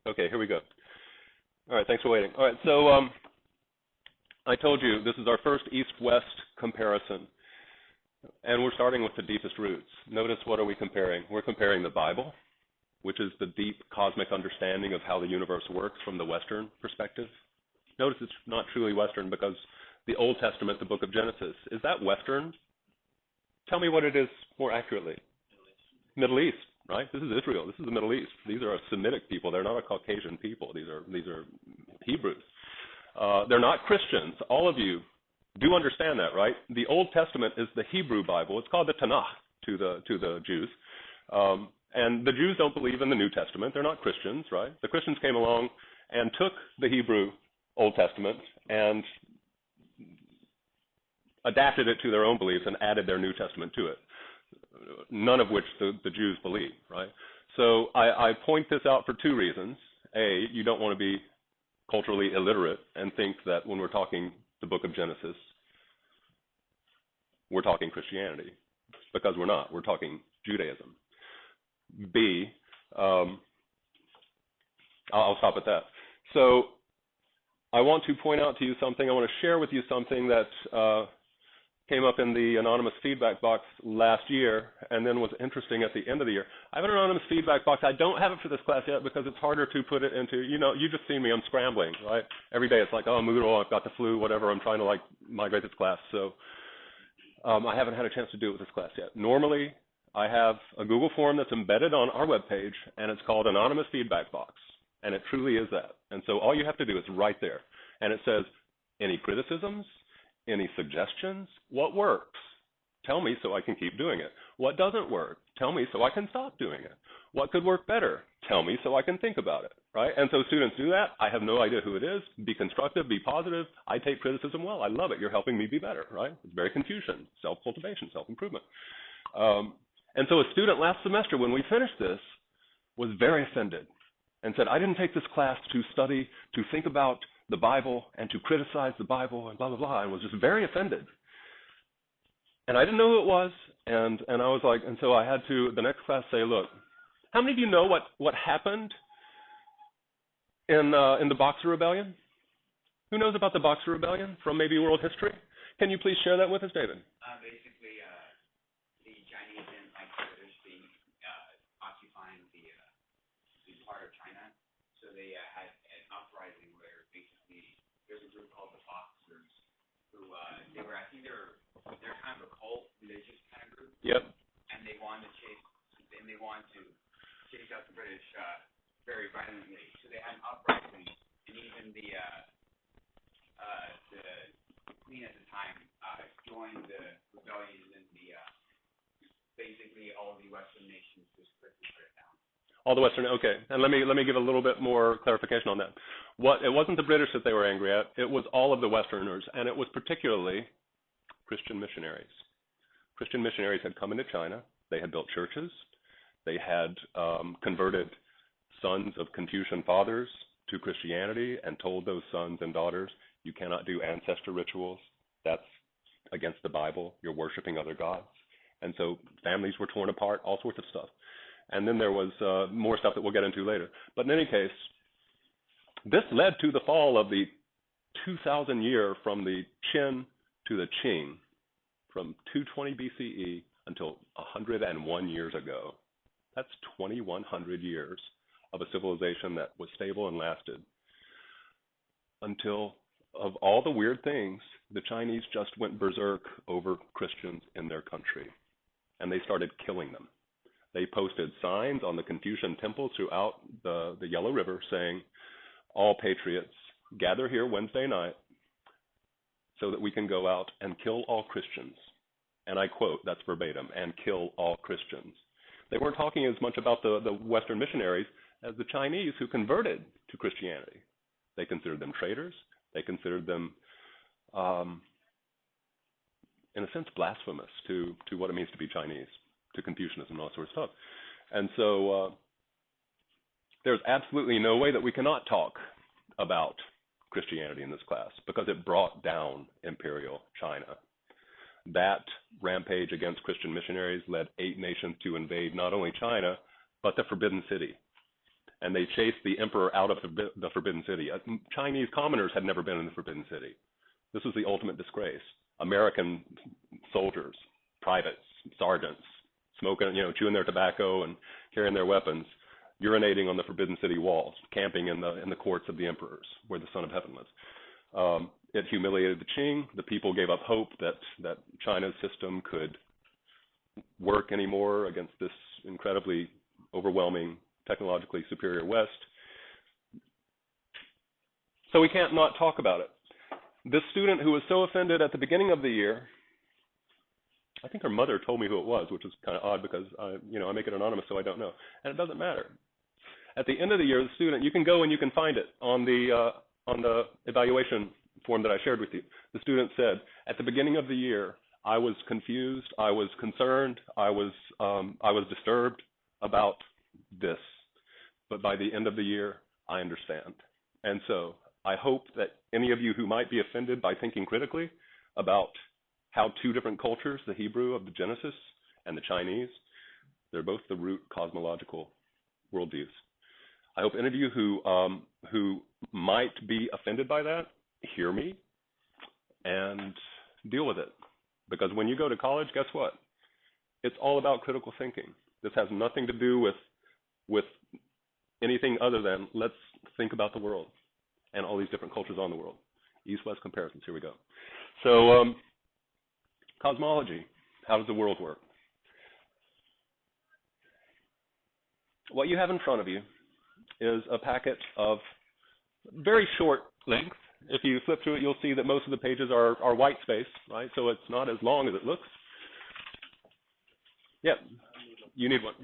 Okay, here we go. All right, thanks for waiting. All right, so I told you this is our first east-west comparison, and we're starting with the deepest roots. Notice, what are we comparing? We're comparing the Bible, which is the deep cosmic understanding of how the universe works from the Western perspective. Notice it's not truly Western because the Old Testament, the book of Genesis, is that Western? Tell me what it is more accurately. Middle East, right? This is Israel. This is the Middle East. These are a Semitic people. They're not a Caucasian people. These are Hebrews. They're not Christians. All of you do understand that, right? The Old Testament is the Hebrew Bible. It's called the Tanakh to the Jews. And the Jews don't believe in the New Testament. They're not Christians, right? The Christians came along and took the Hebrew Old Testament and adapted it to their own beliefs and added their New Testament to it, none of which the Jews believe, right? So I point this out for two reasons. A, you don't want to be culturally illiterate and think that when we're talking the book of Genesis, we're talking Christianity, because we're not. We're talking Judaism. B, I'll stop at that. So I want to point out to you something. I want to share with you something that came up in the anonymous feedback box last year and then was interesting at the end of the year. I have an anonymous feedback box. I don't have it for this class yet because it's harder to put it into, you just see me, I'm scrambling, right? Every day it's like, oh, Moodle, I've got the flu, whatever, I'm trying to migrate this class. So I haven't had a chance to do it with this class yet. Normally, I have a Google form that's embedded on our webpage, and it's called Anonymous Feedback Box, and it truly is that. And so all you have to do is right there, and it says, any criticisms, any suggestions, what works? Tell me so I can keep doing it. What doesn't work? Tell me so I can stop doing it. What could work better? Tell me so I can think about it, right? And so students do that. I have no idea who it is. Be constructive, be positive. I take criticism well. I love it. You're helping me be better, right? It's very Confucian, self-cultivation, self-improvement. And so a student last semester, when we finished this, was very offended and said, I didn't take this class to study, to think about the Bible and to criticize the Bible and blah, blah, blah, and was just very offended. And I didn't know who it was, and I was like, and so I had to, the next class, say, look, how many of you know what happened in the Boxer Rebellion? Who knows about the Boxer Rebellion from maybe world history? Can you please share that with us, David? Basically, the Chinese didn't like the British being occupying the part of China, so they had an uprising where basically there's a group called the Boxers who they're kind of a cult, religious kind of group. Yep. And they wanted to chase out the British very violently. So they had an uprising, and even the Queen at the time joined the rebellion, and basically all of the Western nations just quickly put it down. All the Western, okay. And let me give a little bit more clarification on that. It wasn't the British that they were angry at. It was all of the Westerners, and it was particularly Christian missionaries. Christian missionaries had come into China. They had built churches. They had converted sons of Confucian fathers to Christianity and told those sons and daughters, you cannot do ancestor rituals. That's against the Bible. You're worshiping other gods. And so families were torn apart, all sorts of stuff. And then there was more stuff that we'll get into later. But in any case, this led to the fall of the 2,000 year from the Qin to the Qing, from 220 BCE until 101 years ago. That's 2,100 years of a civilization that was stable and lasted until, of all the weird things, the Chinese just went berserk over Christians in their country, and they started killing them. They posted signs on the Confucian temples throughout the Yellow River saying, all patriots, gather here Wednesday night so that we can go out and kill all Christians. And I quote, that's verbatim, and kill all Christians. They weren't talking as much about the Western missionaries as the Chinese who converted to Christianity. They considered them traitors. They considered them, in a sense, blasphemous to what it means to be Chinese, to Confucianism and all sorts of stuff. And so there's absolutely no way that we cannot talk about Christianity in this class because it brought down imperial China. That rampage against Christian missionaries led 8 nations to invade not only China, but the Forbidden City. and they chased the emperor out of the Forbidden City. Chinese commoners had never been in the Forbidden City. This was the ultimate disgrace. American soldiers, privates, sergeants, smoking, chewing their tobacco and carrying their weapons, urinating on the Forbidden City walls, camping in the courts of the emperors, where the Son of Heaven lives. It humiliated the Qing. The people gave up hope that China's system could work anymore against this incredibly overwhelming, technologically superior West. So we can't not talk about it. This student who was so offended at the beginning of the year, I think her mother told me who it was, which is kind of odd because I make it anonymous, so I don't know, and it doesn't matter. At the end of the year, the student, you can go and you can find it on the evaluation form that I shared with you. The student said, at the beginning of the year, I was confused, I was concerned, I was disturbed about this, but by the end of the year, I understand. And so I hope that any of you who might be offended by thinking critically about how two different cultures, the Hebrew of the Genesis and the Chinese, they're both the root cosmological worldviews. I hope any of you who might be offended by that, hear me and deal with it. Because when you go to college, guess what? It's all about critical thinking. This has nothing to do with anything other than let's think about the world and all these different cultures on the world. East-West comparisons, here we go. So cosmology, how does the world work? What you have in front of you is a packet of very short length. If you flip through it, you'll see that most of the pages are white space, right? So it's not as long as it looks. Yeah, you need one.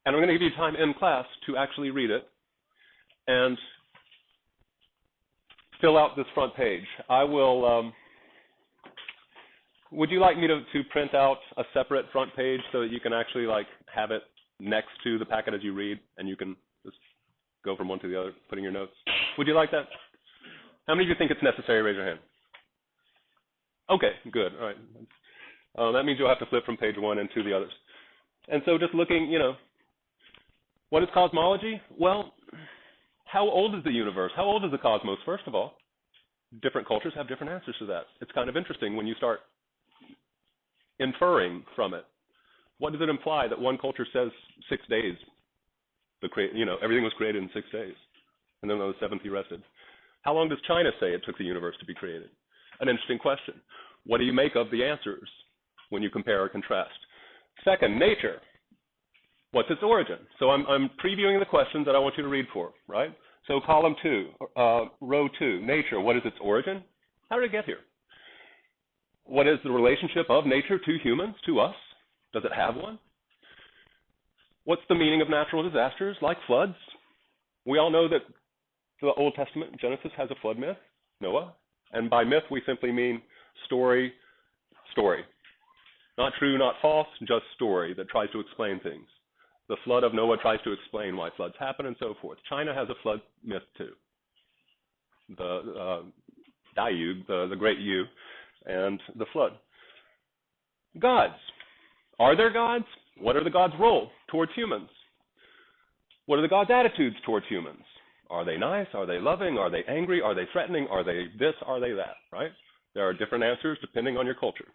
And I'm going to give you time in class to actually read it and fill out this front page. I will, would you like me to print out a separate front page so that you can actually have it next to the packet as you read and you can just go from one to the other, putting your notes? Would you like that? How many of you think it's necessary? Raise your hand. Okay, good, all right. That means you'll have to flip from page one and to the others. And so just looking, what is cosmology? Well, how old is the universe? How old is the cosmos, first of all? Different cultures have different answers to that. It's kind of interesting when you start inferring from it. What does it imply that one culture says 6 days? Everything was created in 6 days, and then on the seventh he rested. How long does China say it took the universe to be created? An interesting question. What do you make of the answers when you compare or contrast? Second, nature. What's its origin? So I'm previewing the questions that I want you to read for, right? So column 2, row 2, nature. What is its origin? How did it get here? What is the relationship of nature to humans, to us? Does it have one? What's the meaning of natural disasters like floods? We all know that the Old Testament, Genesis, has a flood myth, Noah. And by myth, we simply mean story. Not true, not false, just story that tries to explain things. The flood of Noah tries to explain why floods happen and so forth. China has a flood myth too. The Dayu, the Great Yu, and the flood. Gods. Are there gods? What are the gods' role towards humans? What are the gods' attitudes towards humans? Are they nice? Are they loving? Are they angry? Are they threatening? Are they this? Are they that? Right? There are different answers depending on your culture.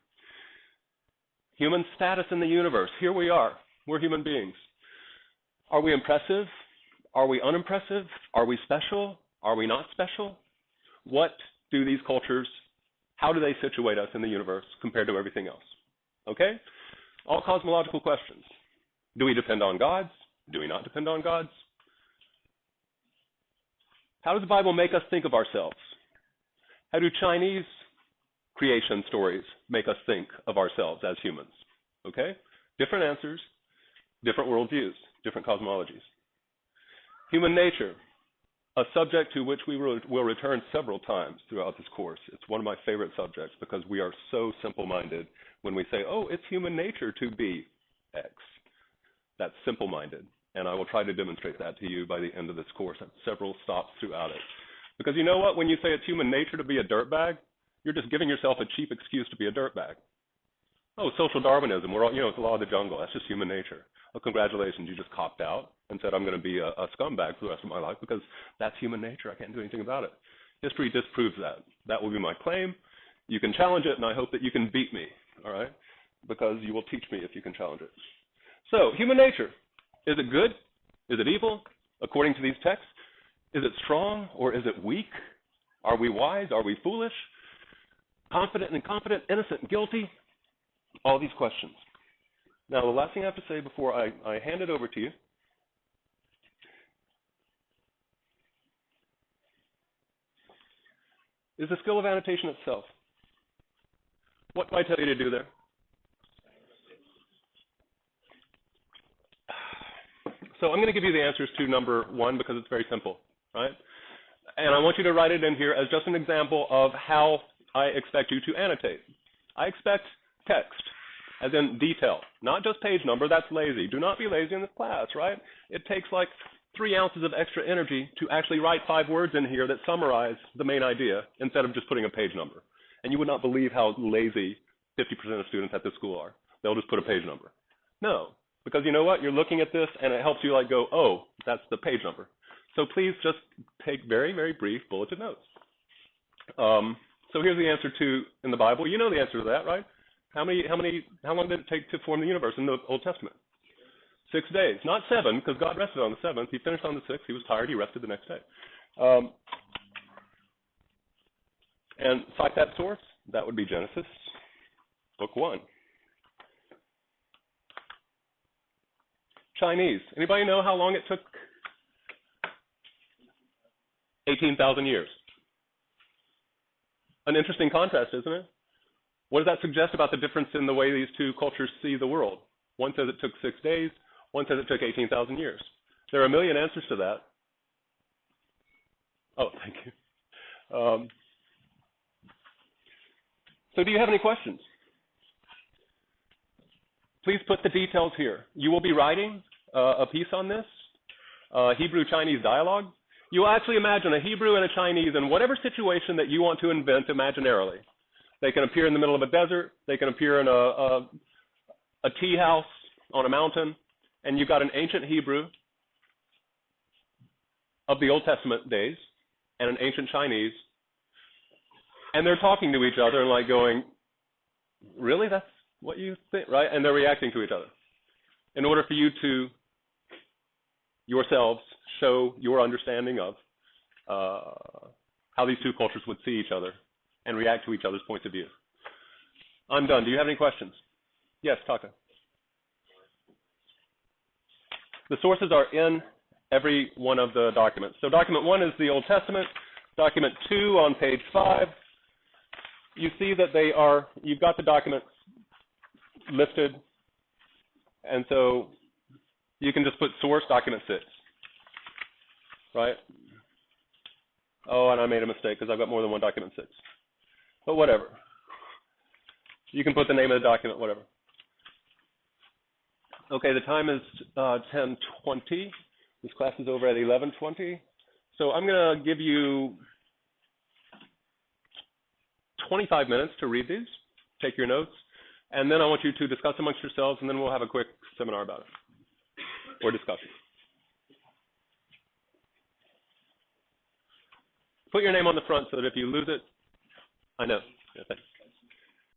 Human status in the universe. Here we are. We're human beings. Are we impressive? Are we unimpressive? Are we special? Are we not special? What do these cultures, how do they situate us in the universe compared to everything else? Okay? All cosmological questions. Do we depend on gods? Do we not depend on gods? How does the Bible make us think of ourselves? How do Chinese creation stories make us think of ourselves as humans? Okay? Different answers, different worldviews, different cosmologies. Human nature, a subject to which we will return several times throughout this course. It's one of my favorite subjects because we are so simple-minded when we say, oh, it's human nature to be X. That's simple-minded. And I will try to demonstrate that to you by the end of this course at several stops throughout it. Because you know what? When you say it's human nature to be a dirtbag, You're just giving yourself a cheap excuse to be a dirtbag. Oh, social Darwinism. We're all, it's the law of the jungle. That's just human nature. Oh, congratulations, you just copped out and said I'm going to be a scumbag for the rest of my life because that's human nature. I can't do anything about it. History disproves that. That will be my claim. You can challenge it, and I hope that you can beat me, all right? Because you will teach me if you can challenge it. So, human nature. Is it good? Is it evil? According to these texts, is it strong or is it weak? Are we wise? Are we foolish? Confident and incompetent? Innocent and guilty? All these questions. Now, the last thing I have to say before I hand it over to you is the skill of annotation itself. What do I tell you to do there? So I'm going to give you the answers to number 1 because it's very simple, right? And I want you to write it in here as just an example of how I expect you to annotate. I expect text, as in detail, not just page number. That's lazy. Do not be lazy in this class, right? It takes like 3 ounces of extra energy to actually write 5 words in here that summarize the main idea instead of just putting a page number. And you would not believe how lazy 50% of students at this school are. They'll just put a page number. No, because you know what? You're looking at this and it helps you like go, oh, that's the page number. So please just take very, very brief bulleted notes. So here's the answer to in the Bible. You know the answer to that, right? How long did it take to form the universe in the Old Testament? 6 days, not 7, because God rested on the 7th. He finished on the 6th. He was tired. He rested the next day. And cite that source. That would be Genesis, book 1. Chinese. Anybody know how long it took? 18,000 years. An interesting contrast, isn't it? What does that suggest about the difference in the way these two cultures see the world? One says it took 6 days. One says it took 18,000 years. There are a million answers to that. Oh, thank you. So do you have any questions? Please put the details here. You will be writing a piece on this, Hebrew-Chinese dialogue. You will actually imagine a Hebrew and a Chinese in whatever situation that you want to invent imaginarily. They can appear in the middle of a desert. They can appear in a tea house on a mountain. And you've got an ancient Hebrew of the Old Testament days and an ancient Chinese. And they're talking to each other and like going, really? That's what you think, right? And they're reacting to each other. In order for you to yourselves show your understanding of how these two cultures would see each other and react to each other's points of view. I'm done. Do you have any questions? Yes, Taka. The sources are in every one of the documents. So document 1 is the Old Testament. Document 2 on page 5. You see that they are, you've got the documents listed. And so you can just put source document 6. Right? Oh, and I made a mistake because I've got more than one document 6. But whatever. You can put the name of the document, whatever. Okay, the time is 10:20. This class is over at 11:20. So I'm going to give you 25 minutes to read these, take your notes, and then I want you to discuss amongst yourselves, and then we'll have a quick seminar about it, or discussion. Put your name on the front so that if you lose it, I know. Yeah, thanks.